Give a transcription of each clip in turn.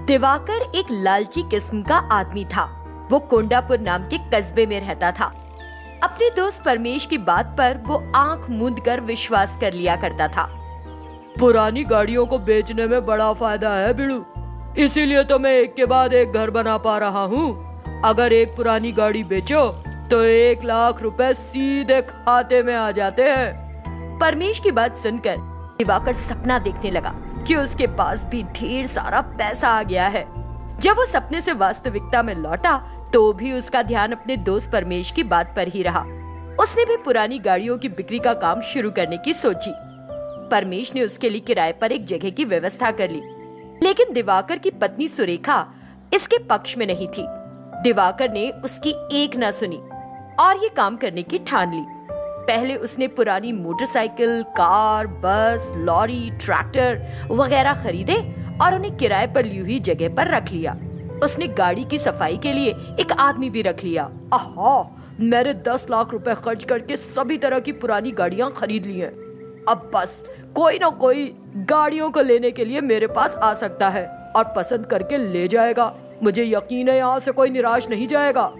दिवाकर एक लालची किस्म का आदमी था। वो कोंडापुर नाम के कस्बे में रहता था। अपने दोस्त परमेश की बात पर वो आंख मूंद कर विश्वास कर लिया करता था। पुरानी गाड़ियों को बेचने में बड़ा फायदा है बिड़ू, इसीलिए तो मैं एक के बाद एक घर बना पा रहा हूँ। अगर एक पुरानी गाड़ी बेचो तो 1 लाख रुपए सीधे खाते में आ जाते हैं। परमेश की बात सुनकर दिवाकर सपना देखने लगा कि उसके पास भी ढेर सारा पैसा आ गया है। जब वो सपने से वास्तविकता में लौटा तो भी उसका ध्यान अपने दोस्त परमेश की बात पर ही रहा। उसने भी पुरानी गाड़ियों की बिक्री का काम शुरू करने की सोची। परमेश ने उसके लिए किराए पर एक जगह की व्यवस्था कर ली, लेकिन दिवाकर की पत्नी सुरेखा इसके पक्ष में नहीं थी। दिवाकर ने उसकी एक न सुनी और ये काम करने की ठान ली। पहले उसने पुरानी मोटरसाइकिल, कार, बस, लॉरी, ट्रैक्टर वगैरह खरीदे और उन्हें किराए पर ली हुई जगह पर रख लिया। उसने गाड़ी की सफाई के लिए एक आदमी भी रख लिया। आहा, मैंने 10 लाख रुपए खर्च करके सभी तरह की पुरानी गाड़ियां खरीद ली हैं। अब बस कोई ना कोई गाड़ियों को लेने के लिए मेरे पास आ सकता है और पसंद करके ले जाएगा। मुझे यकीन है यहाँ से कोई निराश नहीं जाएगा।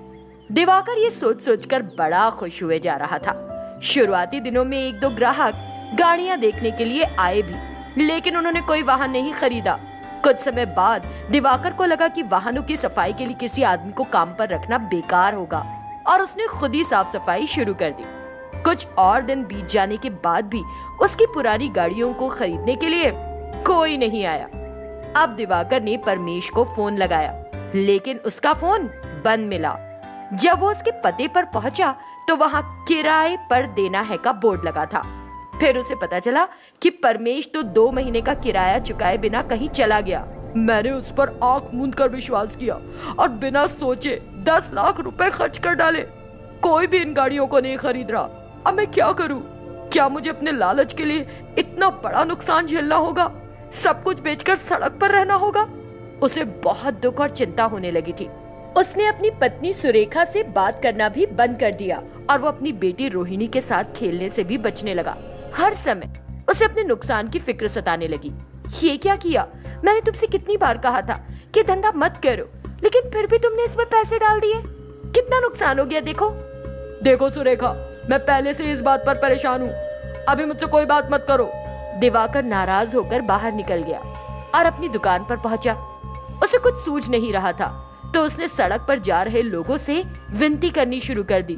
दिवाकर ये सोच सोचकर बड़ा खुश हुए जा रहा था। शुरुआती दिनों में 1-2 ग्राहक गाड़ियां देखने के लिए आए भी, लेकिन उन्होंने कोई वाहन नहीं खरीदा। कुछ समय बाद दिवाकर को लगा कि वाहनों की सफाई के लिए किसी आदमी को काम पर रखना बेकार होगा और उसने खुद ही साफ सफाई शुरू कर दी। कुछ और दिन बीत जाने के बाद भी उसकी पुरानी गाड़ियों को खरीदने के लिए कोई नहीं आया। अब दिवाकर ने परमेश को फोन लगाया, लेकिन उसका फोन बंद मिला। जब वो उसके पते पर पहुंचा तो वहाँ किराए पर देना है का बोर्ड लगा था। फिर उसे पता चला कि परमेश तो 2 महीने का किराया चुकाए बिना कहीं चला गया। मैंने उस पर आंख मूंद कर विश्वास किया और बिना सोचे 10 लाख रुपए खर्च कर डाले। कोई भी इन गाड़ियों को नहीं खरीद रहा। अब मैं क्या करूं? क्या मुझे अपने लालच के लिए इतना बड़ा नुकसान झेलना होगा? सब कुछ बेचकर सड़क पर रहना होगा? उसे बहुत दुख और चिंता होने लगी थी। उसने अपनी पत्नी सुरेखा से बात करना भी बंद कर दिया और वो अपनी बेटी रोहिणी के साथ खेलने से भी बचने लगा। हर समय उसे अपने नुकसान की फिक्र सताने लगी। ये क्या किया? मैंने तुमसे कितनी बार कहा था कि धंधा मत करो, लेकिन फिर भी तुमने इसमें पैसे डाल दिए। कितना नुकसान हो गया देखो सुरेखा, मैं पहले से इस बात पर परेशान हूँ। अभी मुझसे कोई बात मत करो। दिवाकर नाराज होकर बाहर निकल गया और अपनी दुकान पर पहुंचा। उसे कुछ सूझ नहीं रहा था, तो उसने सड़क पर जा रहे लोगों से विनती करनी शुरू कर दी।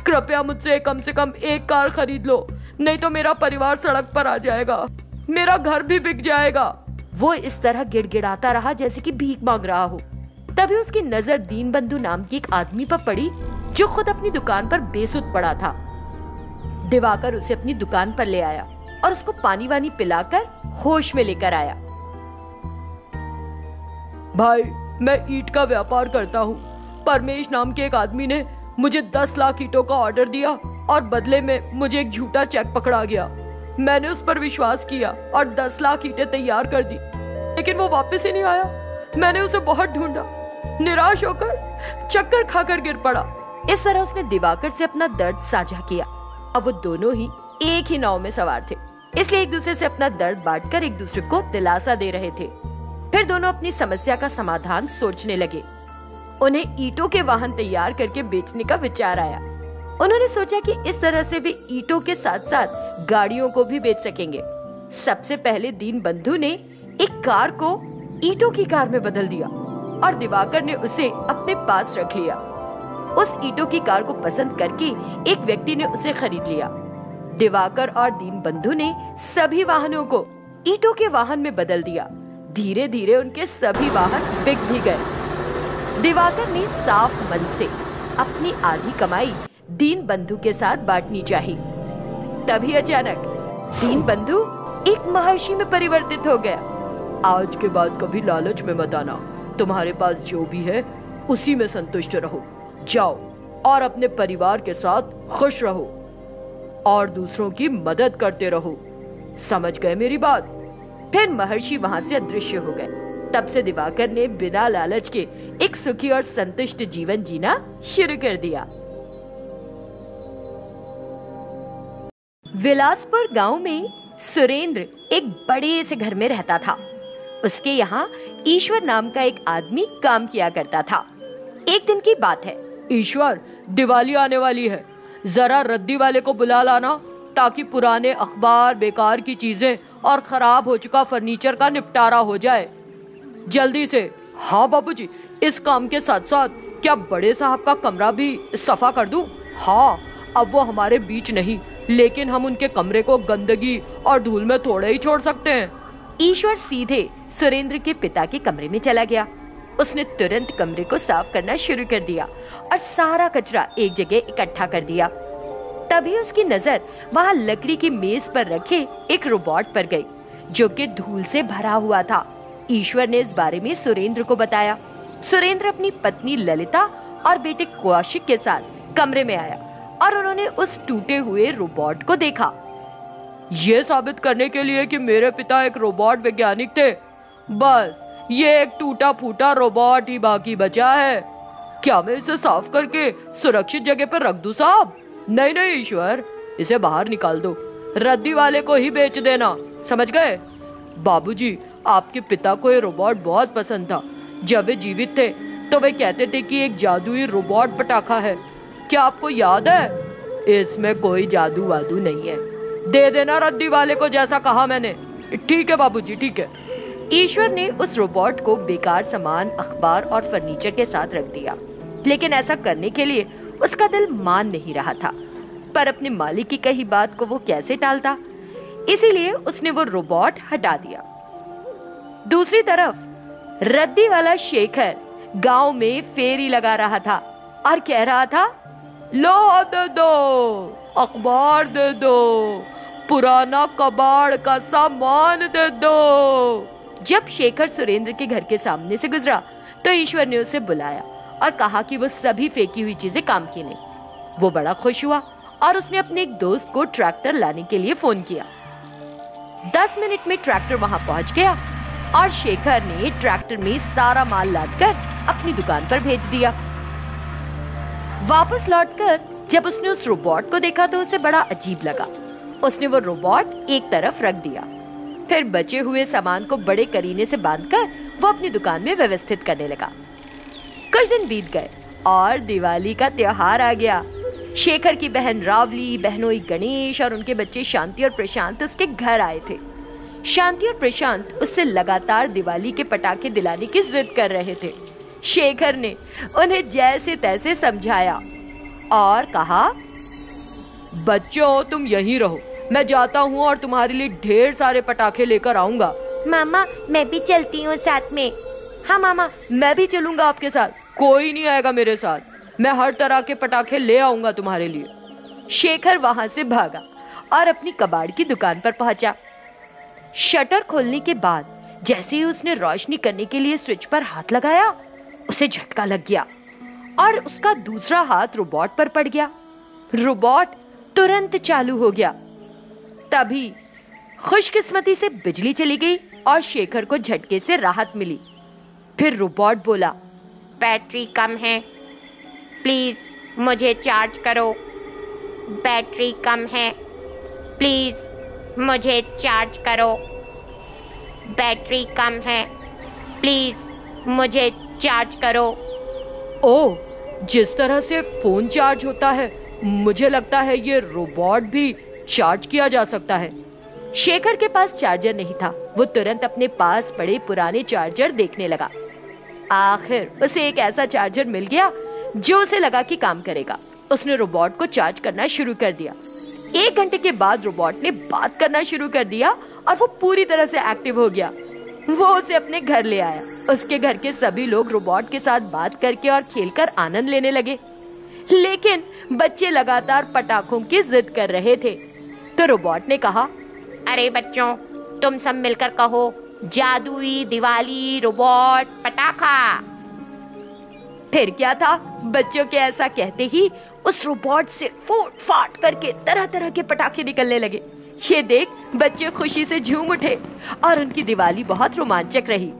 कृपया मुझसे कम से कम एक कार खरीद लो, नहीं तो मेरा परिवार सड़क पर आ जाएगा, मेरा घर भी बिक जाएगा। वो इस तरह गिड़गिड़ाता रहा जैसे कि भीख मांग रहा हो। तभी उसकी नजर दीनबंधु नाम के एक आदमी पर पड़ी जो खुद अपनी दुकान पर बेसुध पड़ा था। दिवाकर उसे अपनी दुकान पर ले आया और उसको पानी वानी पिलाकर होश में लेकर आया। भाई, मैं ईंट का व्यापार करता हूँ। परमेश नाम के एक आदमी ने मुझे 10 लाख ईंटों का ऑर्डर दिया और बदले में मुझे एक झूठा चेक पकड़ा गया। मैंने उस पर विश्वास किया और 10 लाख ईंटें तैयार कर दी, लेकिन वो वापस ही नहीं आया। मैंने उसे बहुत ढूंढा, निराश होकर चक्कर खाकर गिर पड़ा। इस तरह उसने दिवाकर से अपना दर्द साझा किया। अब वो दोनों ही एक ही नाव में सवार थे, इसलिए एक दूसरे से अपना दर्द बांटकर एक दूसरे को दिलासा दे रहे थे। फिर दोनों अपनी समस्या का समाधान सोचने लगे। उन्हें ईंटों के वाहन तैयार करके बेचने का विचार आया। उन्होंने सोचा कि इस तरह से वे ईंटों के साथ साथ गाड़ियों को भी बेच सकेंगे। सबसे पहले दीनबंधु ने एक कार को ईंटों की कार में बदल दिया और दिवाकर ने उसे अपने पास रख लिया। उस ईंटों की कार को पसंद करके एक व्यक्ति ने उसे खरीद लिया। दिवाकर और दीनबंधु ने सभी वाहनों को ईंटों के वाहन में बदल दिया। धीरे धीरे उनके सभी वाहन बिक भी गए। दिवाकर ने साफ मन से अपनी आधी कमाई दीनबंधु के साथ बांटनी चाहिए। तभी अचानक दीनबंधु एक महर्षि में परिवर्तित हो गया। आज के बाद कभी लालच में मत आना। तुम्हारे पास जो भी है उसी में संतुष्ट रहो। जाओ और अपने परिवार के साथ खुश रहो और दूसरों की मदद करते रहो। समझ गए मेरी बात? फिर महर्षि वहां से अदृश्य हो गए। तब से दिवाकर ने बिना लालच के एक सुखी और संतुष्ट जीवन जीना शुरू कर दिया। विलासपुर गांव में सुरेंद्र एक बड़े से घर में रहता था। उसके यहाँ ईश्वर नाम का एक आदमी काम किया करता था। एक दिन की बात है। ईश्वर, दिवाली आने वाली है, जरा रद्दी वाले को बुला लाना ताकि पुराने अखबार, बेकार की चीजें और खराब हो चुका फर्नीचर का निपटारा हो जाए, जल्दी से। हाँ बाबूजी, इस काम के साथ साथ क्या बड़े साहब का कमरा भी सफा कर दूं? हाँ, अब वो हमारे बीच नहीं, लेकिन हम उनके कमरे को गंदगी और धूल में थोड़े ही छोड़ सकते हैं। ईश्वर सीधे सुरेंद्र के पिता के कमरे में चला गया। उसने तुरंत कमरे को साफ करना शुरू कर दिया और सारा कचरा एक जगह इकट्ठा कर दिया। तभी उसकी नजर वहाँ लकड़ी की मेज पर रखे एक रोबोट पर गई, जो कि धूल से भरा हुआ था। ईश्वर ने इस बारे में सुरेंद्र को बताया। सुरेंद्र अपनी पत्नी ललिता और बेटे कौशिक के साथ कमरे में आया और उन्होंने उस टूटे हुए रोबोट को देखा। ये साबित करने के लिए कि मेरे पिता एक रोबोट वैज्ञानिक थे, बस ये एक टूटा फूटा रोबोट ही बाकी बचा है। क्या मैं इसे साफ करके सुरक्षित जगह पर रख दूं साहब? नहीं नहीं ईश्वर, इसे बाहर निकाल दो, रद्दी वाले को ही बेच देना, समझ गए? बाबूजी, आपके पिता को ये रोबोट बहुत पसंद था। जब वे जीवित थे तो वे कहते थे कि एक जादुई रोबोट पटाखा है। क्या आपको याद है? इसमें कोई जादू वादू नहीं है, दे देना रद्दी वाले को जैसा कहा मैंने। ठीक है बाबूजी, ठीक है। ईश्वर ने उस रोबोट को बेकार सामान, अखबार और फर्नीचर के साथ रख दिया, लेकिन ऐसा करने के लिए उसका दिल मान नहीं रहा था। पर अपने मालिक की कही बात को वो कैसे टालता, इसीलिए उसने वो रोबोट हटा दिया। दूसरी तरफ रद्दी वाला शेखर गांव में फेरी लगा रहा था और कह रहा था, लो दे दो, अखबार दे दो, पुराना कबाड़ का सामान दे दो। जब शेखर सुरेंद्र के घर के सामने से गुजरा तो ईश्वर ने उसे बुलाया और कहा कि वो सभी फेंकी हुई चीजें काम की नहीं। वो बड़ा खुश हुआ और उसने अपने एक दोस्त को ट्रैक्टर लाने के लिए फोन किया। 10 मिनट में ट्रैक्टर वहां पहुंच गया और शेखर ने ट्रैक्टर में सारा माल लादकर अपनी दुकान पर भेज दिया। वापस लौटकर जब उसने उस रोबोट को देखा तो उसे बड़ा अजीब लगा। उसने वो रोबोट एक तरफ रख दिया, फिर बचे हुए सामान को बड़े करीने से बांधकर वो अपनी दुकान में व्यवस्थित करने लगा। कुछ दिन बीत गए और दिवाली का त्योहार आ गया। शेखर की बहन रावली, बहनोई गणेश और उनके बच्चे शांति और प्रशांत उसके घर आए थे। शांति और प्रशांत उससे लगातार दिवाली के पटाखे दिलाने की जिद कर रहे थे। शेखर ने उन्हें जैसे तैसे समझाया और कहा, बच्चों तुम यहीं रहो, मैं जाता हूँ और तुम्हारे लिए ढेर सारे पटाखे लेकर आऊंगा। मामा, मैं भी चलती हूँ साथ में। हाँ मामा, मैं भी चलूंगा आपके साथ। कोई नहीं आएगा मेरे साथ, मैं हर तरह के पटाखे ले आऊंगा तुम्हारे लिए। शेखर वहां से भागा और अपनी कबाड़ की दुकान पर पहुंचा। शटर खोलने के बाद जैसे ही उसने रोशनी करने के लिए स्विच पर हाथ लगाया, उसे झटका लग गया और उसका दूसरा हाथ रोबोट पर पड़ गया। रोबोट तुरंत चालू हो गया। तभी खुशकिस्मती से बिजली चली गई और शेखर को झटके से राहत मिली। फिर रोबोट बोला, बैटरी कम है, प्लीज मुझे चार्ज करो। बैटरी कम है, प्लीज मुझे चार्ज करो। बैटरी कम है, प्लीज मुझे चार्ज करो। ओह, जिस तरह से फोन चार्ज होता है, मुझे लगता है ये रोबोट भी चार्ज किया जा सकता है। शेखर के पास चार्जर नहीं था। वो तुरंत अपने पास पड़े पुराने चार्जर देखने लगा। आखिर उसे एक ऐसा चार्जर मिल गया जो उसे लगा कि काम करेगा। उसने रोबोट को चार्ज करना शुरू कर दिया। 1 घंटे के बाद रोबोट ने बात करना शुरू कर दिया और वो पूरी तरह से एक्टिव हो गया। वो उसे अपने घर ले आया। उसके घर के सभी लोग रोबोट के साथ बात करके और खेलकर आनंद लेने लगे, लेकिन बच्चे लगातार पटाखों की जिद कर रहे थे। तो रोबोट ने कहा, अरे बच्चों, तुम सब मिलकर कहो, जादुई दिवाली रोबोट पटाखा। फिर क्या था, बच्चों के ऐसा कहते ही उस रोबोट से फूट फाट करके तरह तरह के पटाखे निकलने लगे। ये देख बच्चे खुशी से झूम उठे और उनकी दिवाली बहुत रोमांचक रही।